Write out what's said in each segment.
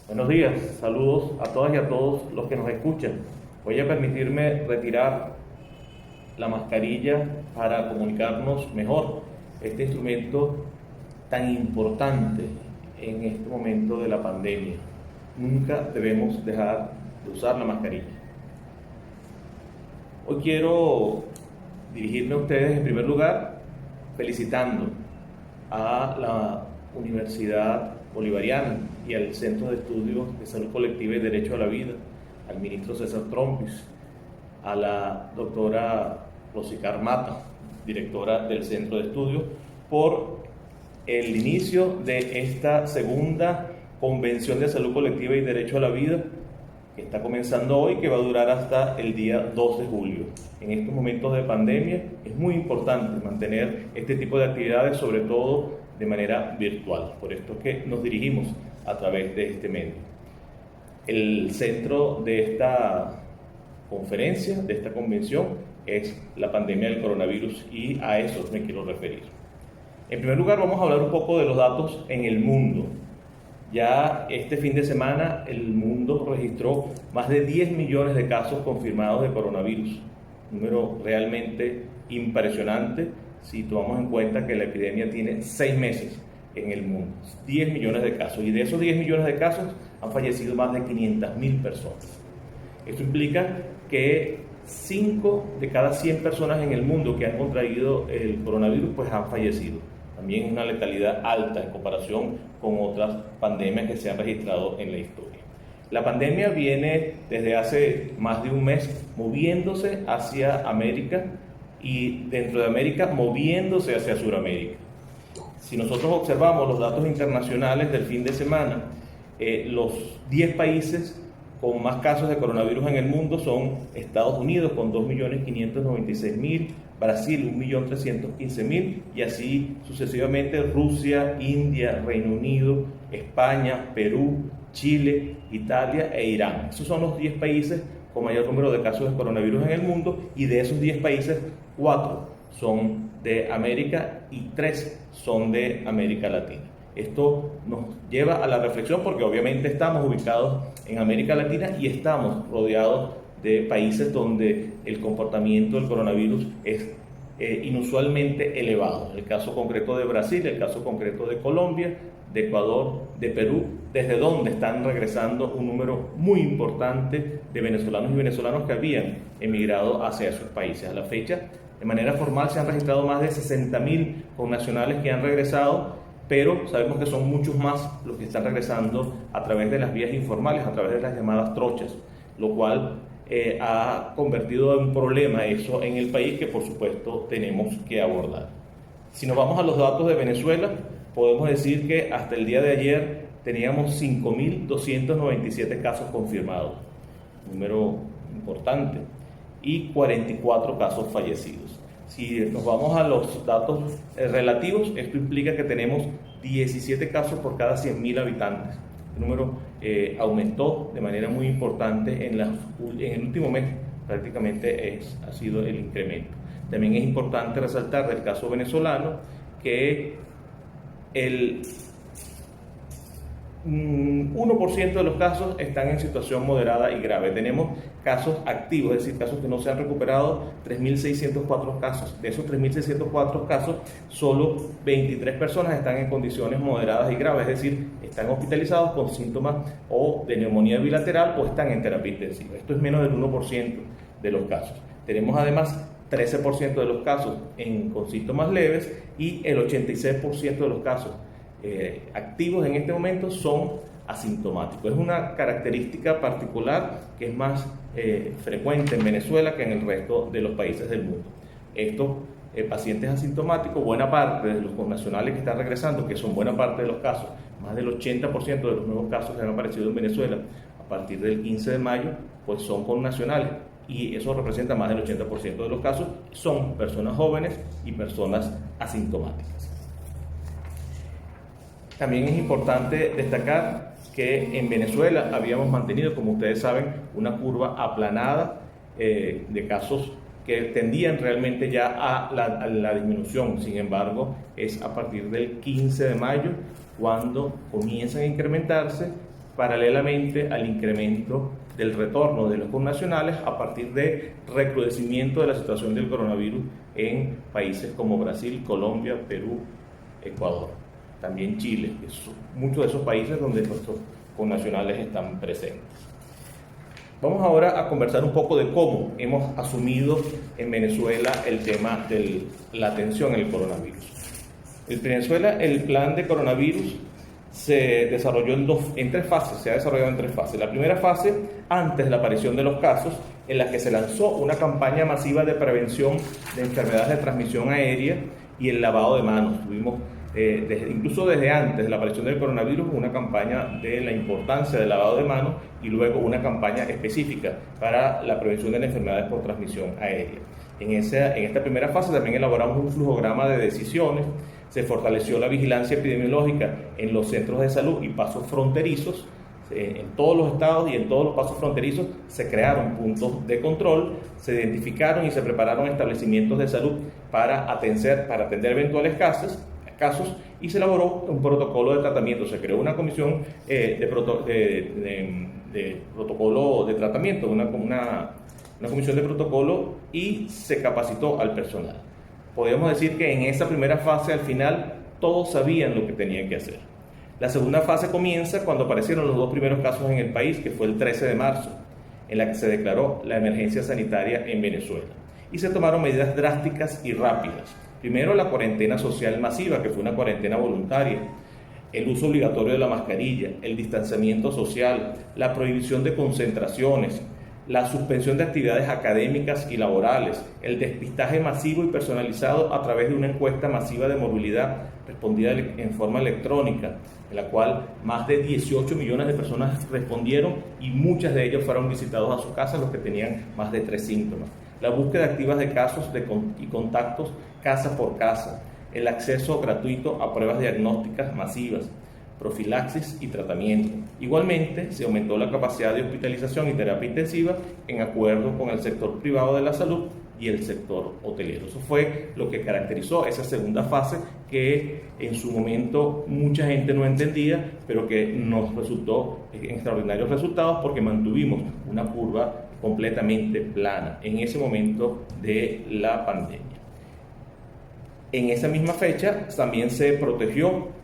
Buenos días, saludos a todas y a todos los que nos escuchan. Voy a permitirme retirar la mascarilla para comunicarnos mejor. Este instrumento tan importante en este momento de la pandemia. Nunca debemos dejar de usar la mascarilla. Hoy quiero dirigirme a ustedes en primer lugar felicitando a la Universidad Bolivariana y al Centro de Estudios de Salud Colectiva y Derecho a la Vida, al ministro César Trompis, a la doctora Rosicar Mata, directora del Centro de Estudios, por el inicio de esta segunda Convención de Salud Colectiva y Derecho a la Vida, que está comenzando hoy, que va a durar hasta el día 2 de julio. En estos momentos de pandemia es muy importante mantener este tipo de actividades, sobre todo de manera virtual. Por esto es que nos dirigimos a través de este medio. El centro de esta conferencia, de esta convención, es la pandemia del coronavirus y a eso me quiero referir. En primer lugar, vamos a hablar un poco de los datos en el mundo. Ya este fin de semana el mundo registró más de 10 millones de casos confirmados de coronavirus, número realmente impresionante si tomamos en cuenta que la epidemia tiene 6 meses en el mundo. 10 millones de casos, y de esos 10 millones de casos han fallecido más de 500.000 personas. Esto implica que 5 de cada 100 personas en el mundo que han contraído el coronavirus pues han fallecido. También una letalidad alta en comparación con otras pandemias que se han registrado en la historia. La pandemia viene desde hace más de un mes moviéndose hacia América y dentro de América moviéndose hacia Sudamérica. Si nosotros observamos los datos internacionales del fin de semana, los 10 países con más casos de coronavirus en el mundo son Estados Unidos con 2.596.000, Brasil 1.315.000 y así sucesivamente Rusia, India, Reino Unido, España, Perú, Chile, Italia e Irán. Esos son los 10 países con mayor número de casos de coronavirus en el mundo, y de esos 10 países, 4 son de América y 3 son de América Latina. Esto nos lleva a la reflexión porque obviamente estamos ubicados en América Latina y estamos rodeados de países donde el comportamiento del coronavirus es inusualmente elevado. El caso concreto de Brasil, el caso concreto de Colombia, de Ecuador, de Perú, desde donde están regresando un número muy importante de venezolanos y venezolanos que habían emigrado hacia esos países. A la fecha, de manera formal, se han registrado más de 60.000 connacionales que han regresado, pero sabemos que son muchos más los que están regresando a través de las vías informales, a través de las llamadas trochas, lo cual ha convertido en un problema eso en el país que por supuesto tenemos que abordar. Si nos vamos a los datos de Venezuela, podemos decir que hasta el día de ayer teníamos 5.297 casos confirmados, número importante, y 44 casos fallecidos. Si nos vamos a los datos relativos, esto implica que tenemos 17 casos por cada 100.000 habitantes. El número aumentó de manera muy importante en el último mes, prácticamente ha sido el incremento. También es importante resaltar del caso venezolano que el 1% de los casos están en situación moderada y grave. Tenemos casos activos, es decir, casos que no se han recuperado, 3.604 casos. De esos 3.604 casos, solo 23 personas están en condiciones moderadas y graves, es decir, están hospitalizados con síntomas o de neumonía bilateral o están en terapia intensiva. Esto es menos del 1% de los casos. Tenemos además 13% de los casos con síntomas leves y el 86% de los casos activos en este momento son asintomáticos. Es una característica particular que es más frecuente en Venezuela que en el resto de los países del mundo. Estos pacientes asintomáticos, buena parte de los connacionales que están regresando, que son buena parte de los casos, más del 80% de los nuevos casos que han aparecido en Venezuela a partir del 15 de mayo, pues son connacionales, y eso representa más del 80% de los casos, son personas jóvenes y personas asintomáticas. También es importante destacar que en Venezuela habíamos mantenido, como ustedes saben, una curva aplanada de casos que tendían realmente ya a la disminución. Sin embargo, es a partir del 15 de mayo cuando comienzan a incrementarse paralelamente al incremento del retorno de los connacionales a partir de recrudecimiento de la situación del coronavirus en países como Brasil, Colombia, Perú, Ecuador, también Chile, muchos de esos países donde nuestros connacionales están presentes. Vamos ahora a conversar un poco de cómo hemos asumido en Venezuela el tema de la atención al coronavirus. En Venezuela el plan de coronavirus se desarrolló en tres fases, se ha desarrollado en tres fases. La primera fase, antes de la aparición de los casos, en la que se lanzó una campaña masiva de prevención de enfermedades de transmisión aérea y el lavado de manos. Tuvimos, incluso desde antes de la aparición del coronavirus, una campaña de la importancia del lavado de manos y luego una campaña específica para la prevención de las enfermedades por transmisión aérea. En esta primera fase también elaboramos un flujograma de decisiones. Se fortaleció la vigilancia epidemiológica en los centros de salud y pasos fronterizos. En todos los estados y en todos los pasos fronterizos se crearon puntos de control, se identificaron y se prepararon establecimientos de salud para atender eventuales casos y se elaboró un protocolo de tratamiento. Se creó una comisión de protocolo de tratamiento, una comisión de protocolo, y se capacitó al personal. Podemos decir que en esa primera fase, al final, todos sabían lo que tenían que hacer. La segunda fase comienza cuando aparecieron los dos primeros casos en el país, que fue el 13 de marzo, en la que se declaró la emergencia sanitaria en Venezuela. Y se tomaron medidas drásticas y rápidas. Primero, la cuarentena social masiva, que fue una cuarentena voluntaria, el uso obligatorio de la mascarilla, el distanciamiento social, la prohibición de concentraciones, la suspensión de actividades académicas y laborales, el despistaje masivo y personalizado a través de una encuesta masiva de movilidad respondida en forma electrónica, en la cual más de 18 millones de personas respondieron y muchas de ellos fueron visitados a su casa, los que tenían más de 3 síntomas. La búsqueda activa de casos y contactos casa por casa, el acceso gratuito a pruebas diagnósticas masivas, profilaxis y tratamiento. Igualmente, se aumentó la capacidad de hospitalización y terapia intensiva en acuerdo con el sector privado de la salud y el sector hotelero. Eso fue lo que caracterizó esa segunda fase, que en su momento mucha gente no entendía, pero que nos resultó en extraordinarios resultados porque mantuvimos una curva completamente plana en ese momento de la pandemia. En esa misma fecha también se protegieron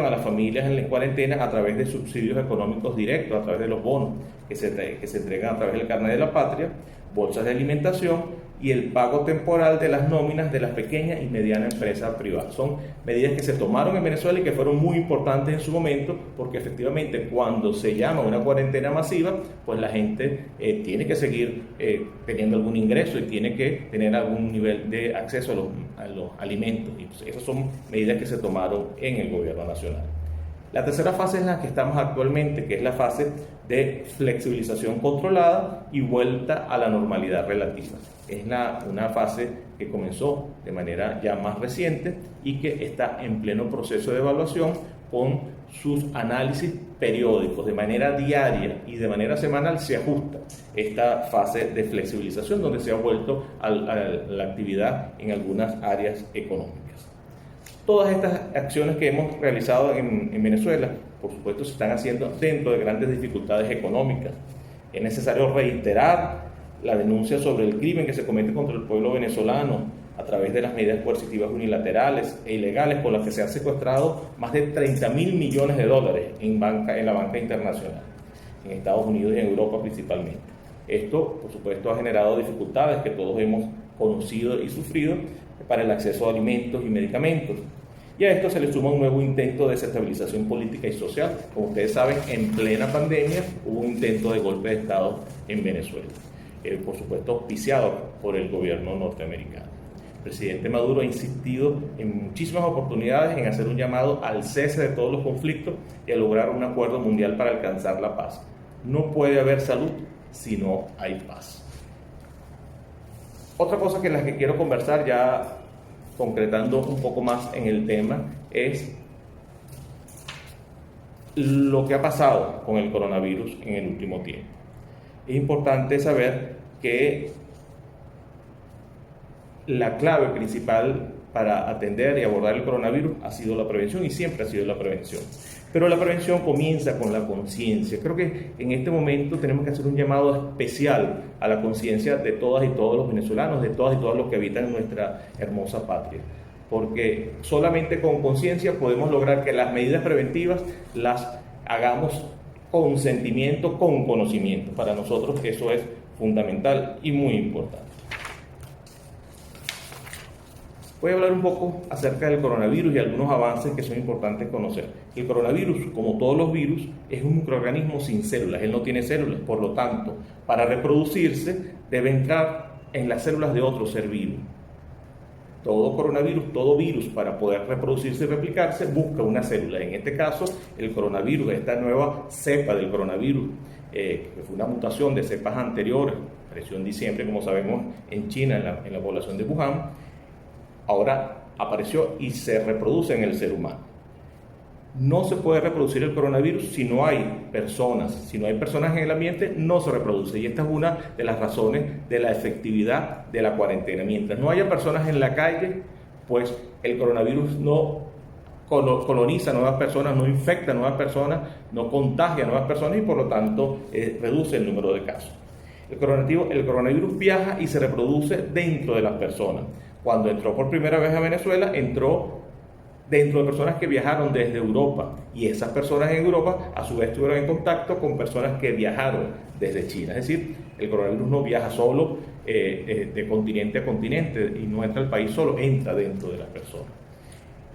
a las familias en la cuarentena a través de subsidios económicos directos, a través de los bonos que se entregan a través del Carnet de la Patria, bolsas de alimentación y el pago temporal de las nóminas de las pequeñas y medianas empresas privadas. Son medidas que se tomaron en Venezuela y que fueron muy importantes en su momento, porque efectivamente cuando se llama una cuarentena masiva, pues la gente tiene que seguir teniendo algún ingreso y tiene que tener algún nivel de acceso a los alimentos. Y pues esas son medidas que se tomaron en el gobierno nacional. La tercera fase es la que estamos actualmente, que es la fase de flexibilización controlada y vuelta a la normalidad relativa. Es una fase que comenzó de manera ya más reciente y que está en pleno proceso de evaluación con sus análisis periódicos. De manera diaria y de manera semanal se ajusta esta fase de flexibilización, donde se ha vuelto a la actividad en algunas áreas económicas. Todas estas acciones que hemos realizado en Venezuela, por supuesto, se están haciendo dentro de grandes dificultades económicas. Es necesario reiterar la denuncia sobre el crimen que se comete contra el pueblo venezolano a través de las medidas coercitivas unilaterales e ilegales con las que se han secuestrado más de 30.000 millones de dólares en la banca internacional, en Estados Unidos y en Europa principalmente. Esto, por supuesto, ha generado dificultades que todos hemos conocido y sufrido para el acceso a alimentos y medicamentos. Y a esto se le suma un nuevo intento de desestabilización política y social. Como ustedes saben, en plena pandemia hubo un intento de golpe de Estado en Venezuela, por supuesto auspiciado por el gobierno norteamericano. El presidente Maduro ha insistido en muchísimas oportunidades en hacer un llamado al cese de todos los conflictos y a lograr un acuerdo mundial para alcanzar la paz. No puede haber salud si no hay paz. Otra cosa que las que quiero conversar, ya concretando un poco más en el tema, es lo que ha pasado con el coronavirus en el último tiempo. Es importante saber que la clave principal para atender y abordar el coronavirus ha sido la prevención y siempre ha sido la prevención. Pero la prevención comienza con la conciencia. Creo que en este momento tenemos que hacer un llamado especial a la conciencia de todas y todos los venezolanos, de todas y todos los que habitan en nuestra hermosa patria. Porque solamente con conciencia podemos lograr que las medidas preventivas las hagamos con sentimiento, con conocimiento. Para nosotros eso es fundamental y muy importante. Voy a hablar un poco acerca del coronavirus y algunos avances que son importantes conocer. El coronavirus, como todos los virus, es un microorganismo sin células. Él no tiene células, por lo tanto, para reproducirse debe entrar en las células de otro ser vivo. Todo coronavirus, todo virus, para poder reproducirse y replicarse, busca una célula. En este caso, el coronavirus, esta nueva cepa del coronavirus, que fue una mutación de cepas anteriores, apareció en diciembre, como sabemos, en China, en la población de Wuhan, ahora apareció y se reproduce en el ser humano. No se puede reproducir el coronavirus si no hay personas. Si no hay personas en el ambiente, no se reproduce. Y esta es una de las razones de la efectividad de la cuarentena. Mientras no haya personas en la calle, pues el coronavirus no coloniza nuevas personas, no infecta nuevas personas, no contagia nuevas personas y por lo tanto reduce el número de casos. El coronavirus viaja y se reproduce dentro de las personas. Cuando entró por primera vez a Venezuela, entró dentro de personas que viajaron desde Europa, y esas personas en Europa a su vez estuvieron en contacto con personas que viajaron desde China. Es decir, el coronavirus no viaja solo de continente a continente y no entra al país solo, entra dentro de las personas.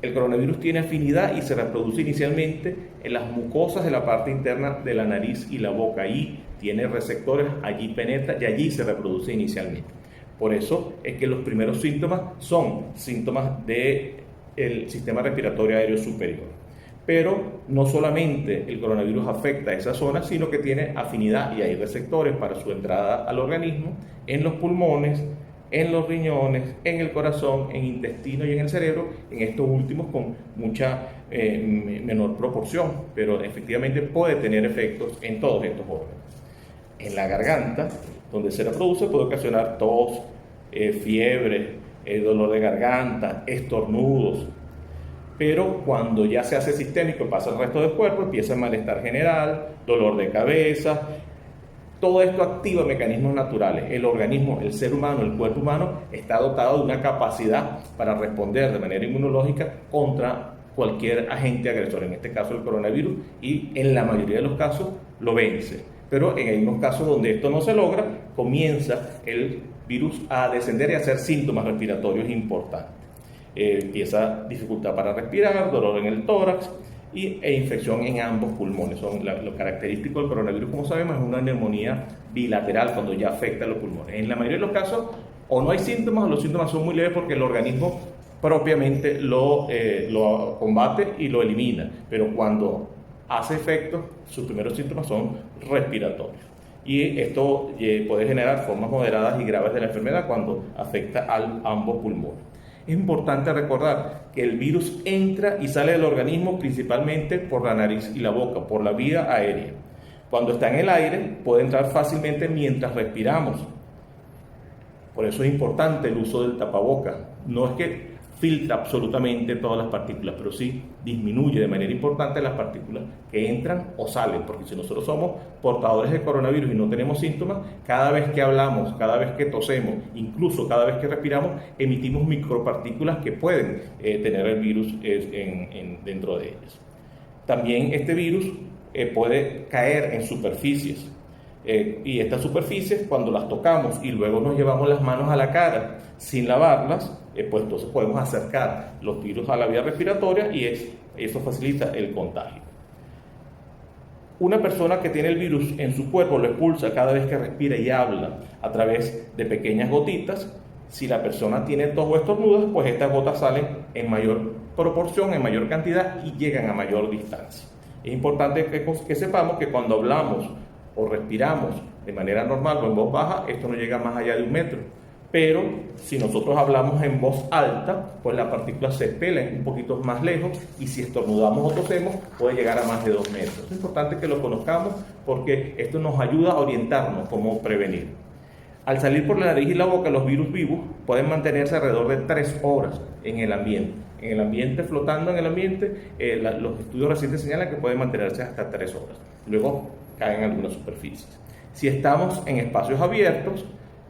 El coronavirus tiene afinidad y se reproduce inicialmente en las mucosas de la parte interna de la nariz y la boca. Ahí tiene receptores, allí penetra y allí se reproduce inicialmente. Por eso es que los primeros síntomas son síntomas del sistema respiratorio aéreo superior. Pero no solamente el coronavirus afecta a esa zona, sino que tiene afinidad y hay receptores para su entrada al organismo en los pulmones, en los riñones, en el corazón, en el intestino y en el cerebro, en estos últimos con mucha menor proporción, pero efectivamente puede tener efectos en todos estos órganos. En la garganta, donde se reproduce, puede ocasionar tos, fiebre, dolor de garganta, estornudos. Pero cuando ya se hace sistémico y pasa al resto del cuerpo, empieza el malestar general, dolor de cabeza. Todo esto activa mecanismos naturales. El organismo, el ser humano, el cuerpo humano está dotado de una capacidad para responder de manera inmunológica contra cualquier agente agresor, en este caso el coronavirus, y en la mayoría de los casos lo vence. Pero en algunos casos donde esto no se logra, comienza el virus a descender y a hacer síntomas respiratorios importantes. Empieza dificultad para respirar, dolor en el tórax e infección en ambos pulmones. Lo característico del coronavirus, como sabemos, es una neumonía bilateral cuando ya afecta a los pulmones. En la mayoría de los casos, o no hay síntomas, o los síntomas son muy leves porque el organismo propiamente lo combate y lo elimina. Pero cuando hace efecto, sus primeros síntomas son respiratorios. Y esto puede generar formas moderadas y graves de la enfermedad cuando afecta a ambos pulmones. Es importante recordar que el virus entra y sale del organismo principalmente por la nariz y la boca, por la vía aérea. Cuando está en el aire, puede entrar fácilmente mientras respiramos. Por eso es importante el uso del tapabocas. No es que filtra absolutamente todas las partículas, pero sí disminuye de manera importante las partículas que entran o salen, porque si nosotros somos portadores de coronavirus y no tenemos síntomas, cada vez que hablamos, cada vez que tosemos, incluso cada vez que respiramos, emitimos micropartículas que pueden tener el virus dentro de ellas. También este virus puede caer en superficies, y estas superficies, cuando las tocamos y luego nos llevamos las manos a la cara sin lavarlas, pues entonces podemos acercar los virus a la vía respiratoria y eso facilita el contagio. Una persona que tiene el virus en su cuerpo lo expulsa cada vez que respira y habla a través de pequeñas gotitas. Si la persona tiene tos o estornudos, pues estas gotas salen en mayor proporción, en mayor cantidad y llegan a mayor distancia. Es importante que sepamos que cuando hablamos o respiramos de manera normal o en voz baja, esto no llega más allá de 1 metro. Pero si nosotros hablamos en voz alta, pues las partículas se expelan un poquito más lejos y si estornudamos o tosemos puede llegar a más de 2 metros. Es importante que lo conozcamos porque esto nos ayuda a orientarnos cómo prevenir. Al salir por la nariz y la boca, los virus vivos pueden mantenerse alrededor de 3 horas en el ambiente. en el ambiente, flotando en el ambiente, los estudios recientes señalan que puede mantenerse hasta 3 horas. Luego caen en algunas superficies. Si estamos en espacios abiertos,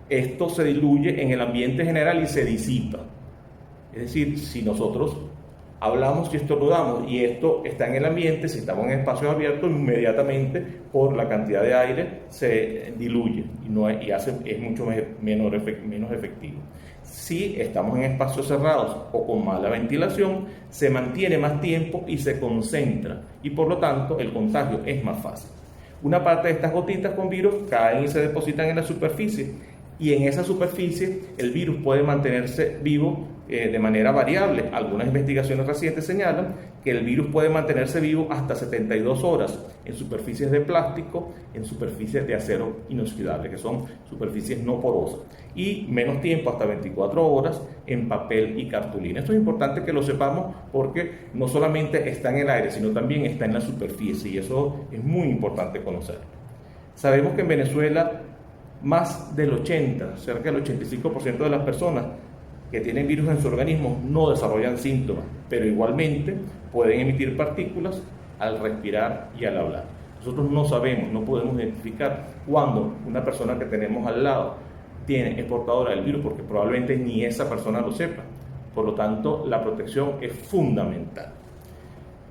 esto se diluye en el ambiente general y se disipa. Es decir, si nosotros hablamos y estornudamos y esto está en el ambiente, si estamos en espacios abiertos, inmediatamente por la cantidad de aire se diluye es mucho menos efectivo. Si estamos en espacios cerrados o con mala ventilación, se mantiene más tiempo y se concentra, y por lo tanto el contagio es más fácil. Una parte de estas gotitas con virus caen y se depositan en la superficie, y en esa superficie el virus puede mantenerse vivo de manera variable. Algunas investigaciones recientes señalan que el virus puede mantenerse vivo hasta 72 horas en superficies de plástico, en superficies de acero inoxidable, que son superficies no porosas, y menos tiempo, hasta 24 horas, en papel y cartulina. Esto es importante que lo sepamos porque no solamente está en el aire, sino también está en la superficie, y eso es muy importante conocerlo. Sabemos que en Venezuela más del 80, cerca del 85% de las personas que tienen virus en su organismo no desarrollan síntomas, pero igualmente pueden emitir partículas al respirar y al hablar. Nosotros no sabemos, no podemos identificar cuándo una persona que tenemos al lado es portadora del virus, porque probablemente ni esa persona lo sepa. Por lo tanto, la protección es fundamental.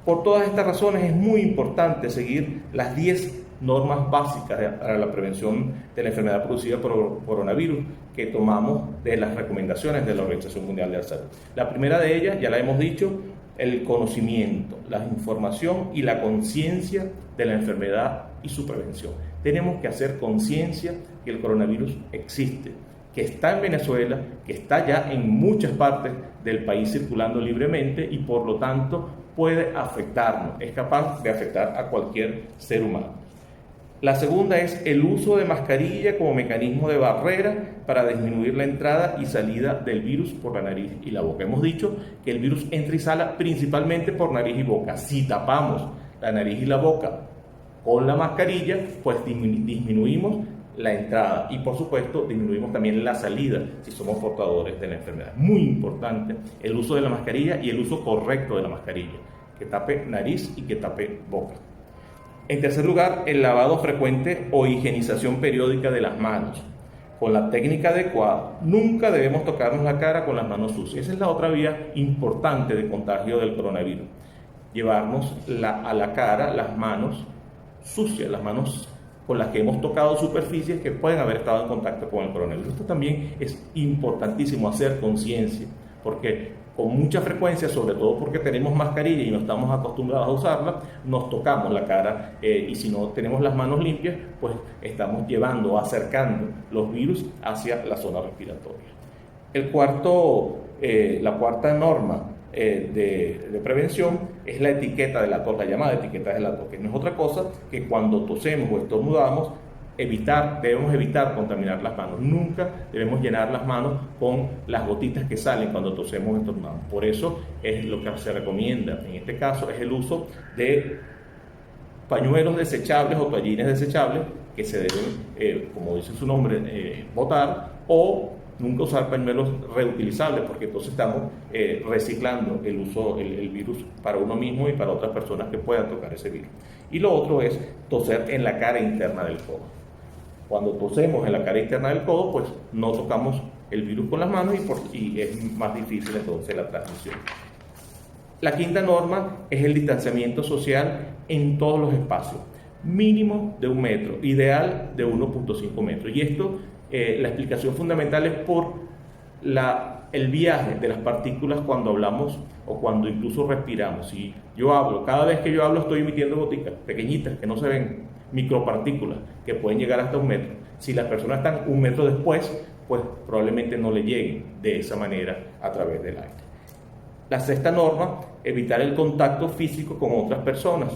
Por todas estas razones es muy importante seguir las 10 normas básicas para la prevención de la enfermedad producida por coronavirus que tomamos de las recomendaciones de la Organización Mundial de la Salud. La primera de ellas, ya la hemos dicho, el conocimiento, la información y la conciencia de la enfermedad y su prevención. Tenemos que hacer conciencia que el coronavirus existe, que está en Venezuela, que está ya en muchas partes del país circulando libremente y por lo tanto puede afectarnos, es capaz de afectar a cualquier ser humano. La segunda es el uso de mascarilla como mecanismo de barrera para disminuir la entrada y salida del virus por la nariz y la boca. Hemos dicho que el virus entra y sale principalmente por nariz y boca. Si tapamos la nariz y la boca con la mascarilla, pues disminuimos la entrada y por supuesto disminuimos también la salida si somos portadores de la enfermedad. Muy importante el uso de la mascarilla y el uso correcto de la mascarilla, que tape nariz y que tape boca. En tercer lugar, el lavado frecuente o higienización periódica de las manos. Con la técnica adecuada, nunca debemos tocarnos la cara con las manos sucias. Esa es la otra vía importante de contagio del coronavirus. Llevarnos a la cara las manos sucias, las manos con las que hemos tocado superficies que pueden haber estado en contacto con el coronavirus. Esto también es importantísimo, hacer conciencia, porque con mucha frecuencia, sobre todo porque tenemos mascarilla y no estamos acostumbrados a usarla, nos tocamos la cara y si no tenemos las manos limpias, pues estamos llevando o acercando los virus hacia la zona respiratoria. La cuarta norma de prevención es la etiqueta de la tos, la llamada etiqueta de la tos, que no es otra cosa que cuando tosemos o estornudamos, debemos evitar contaminar las manos. Nunca debemos llenar las manos con las gotitas que salen cuando tosemos o estornudamos. Por eso es lo que se recomienda, en este caso, es el uso de pañuelos desechables o toallines desechables que se deben, como dice su nombre, botar, o nunca usar pañuelos reutilizables, porque entonces estamos reciclando el virus para uno mismo y para otras personas que puedan tocar ese virus. Y lo otro es toser en la cara interna del codo. Cuando tosemos en la cara interna del codo, pues no tocamos el virus con las manos y es más difícil entonces la transmisión. La quinta norma es el distanciamiento social en todos los espacios, mínimo de 1 metro, ideal de 1.5 metros. Y esto, la explicación fundamental es por el viaje de las partículas cuando hablamos o cuando incluso respiramos. Si yo hablo, cada vez que yo hablo estoy emitiendo goticas pequeñitas que no se ven, micropartículas que pueden llegar hasta 1 metro. Si las personas están 1 metro después, pues probablemente no le lleguen de esa manera a través del aire. La sexta norma, evitar el contacto físico con otras personas.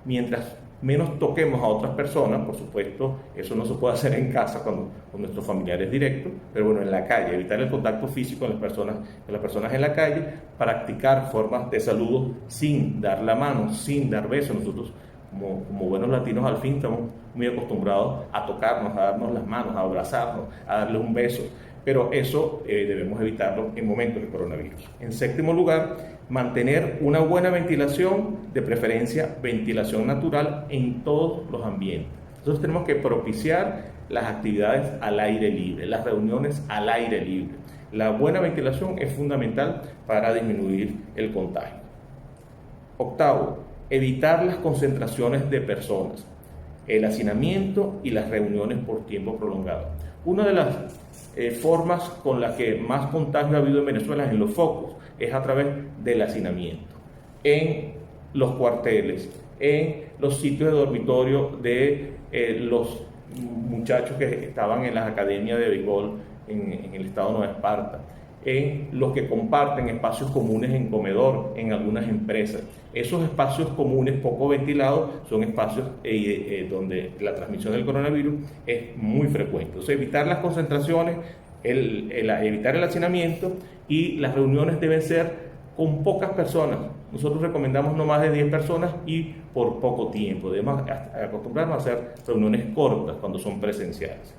Mientras menos toquemos a otras personas, por supuesto, eso no se puede hacer en casa con nuestros familiares directos, pero bueno, en la calle, evitar el contacto físico con las personas en la calle, practicar formas de saludo sin dar la mano, sin dar besos. Nosotros, como buenos latinos, al fin estamos muy acostumbrados a tocarnos, a darnos las manos, a abrazarnos, a darle un beso, pero eso debemos evitarlo en momentos de coronavirus. En séptimo lugar, mantener una buena ventilación, de preferencia ventilación natural en todos los ambientes. Nosotros tenemos que propiciar las actividades al aire libre, las reuniones al aire libre. La buena ventilación es fundamental para disminuir el contagio. Octavo, evitar las concentraciones de personas, el hacinamiento y las reuniones por tiempo prolongado. Una de las formas con las que más contagio ha habido en Venezuela en los focos es a través del hacinamiento, en los cuarteles, en los sitios de dormitorio de los muchachos que estaban en las academias de béisbol en el estado de Nueva Esparta, en los que comparten espacios comunes en comedor en algunas empresas. Esos espacios comunes poco ventilados son espacios donde la transmisión del coronavirus es muy frecuente. Entonces, evitar las concentraciones, evitar el hacinamiento, y las reuniones deben ser con pocas personas. Nosotros recomendamos no más de 10 personas y por poco tiempo. Debemos acostumbrarnos a hacer reuniones cortas cuando son presenciales.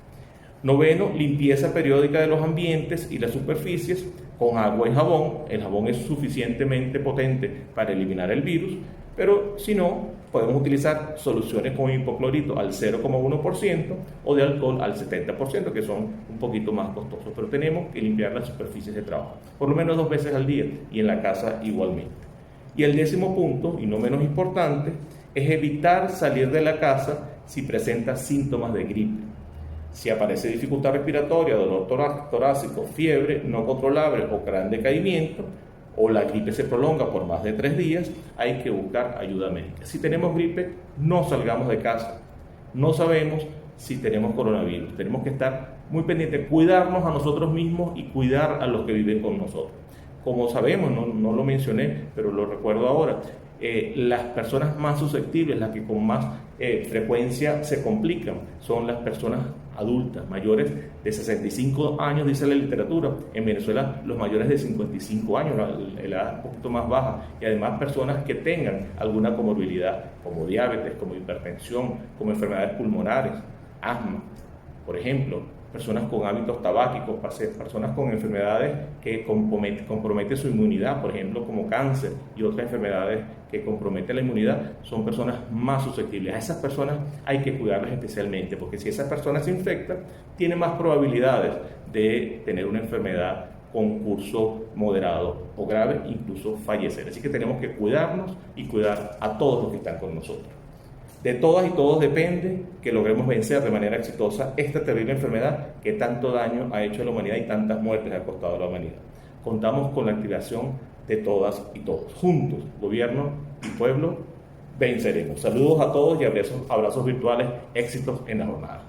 Noveno, limpieza periódica de los ambientes y las superficies con agua y jabón. El jabón es suficientemente potente para eliminar el virus, pero si no, podemos utilizar soluciones con hipoclorito al 0,1% o de alcohol al 70%, que son un poquito más costosos, pero tenemos que limpiar las superficies de trabajo, por lo menos 2 veces al día, y en la casa igualmente. Y el 10º punto, y no menos importante, es evitar salir de la casa si presenta síntomas de gripe. Si aparece dificultad respiratoria, dolor torácico, fiebre no controlable o gran decaimiento, o la gripe se prolonga por más de 3 días, hay que buscar ayuda médica. Si tenemos gripe, no salgamos de casa. No sabemos si tenemos coronavirus. Tenemos que estar muy pendientes, cuidarnos a nosotros mismos y cuidar a los que viven con nosotros. Como sabemos, no lo mencioné, pero lo recuerdo ahora, las personas más susceptibles, las que con más frecuencia se complican, son las personas adultas, mayores de 65 años, dice la literatura. En Venezuela, los mayores de 55 años, la edad un poquito más baja, y además personas que tengan alguna comorbilidad, como diabetes, como hipertensión, como enfermedades pulmonares, asma, por ejemplo, personas con hábitos tabáquicos, personas con enfermedades que comprometen su inmunidad, por ejemplo, como cáncer y otras enfermedades que comprometen la inmunidad, son personas más susceptibles. A esas personas hay que cuidarlas especialmente, porque si esas personas se infectan, tienen más probabilidades de tener una enfermedad con curso moderado o grave, incluso fallecer. Así que tenemos que cuidarnos y cuidar a todos los que están con nosotros. De todas y todos depende que logremos vencer de manera exitosa esta terrible enfermedad que tanto daño ha hecho a la humanidad y tantas muertes ha costado a la humanidad. Contamos con la activación de todas y todos. Juntos, gobierno y pueblo, venceremos. Saludos a todos y abrazos virtuales. Éxitos en la jornada.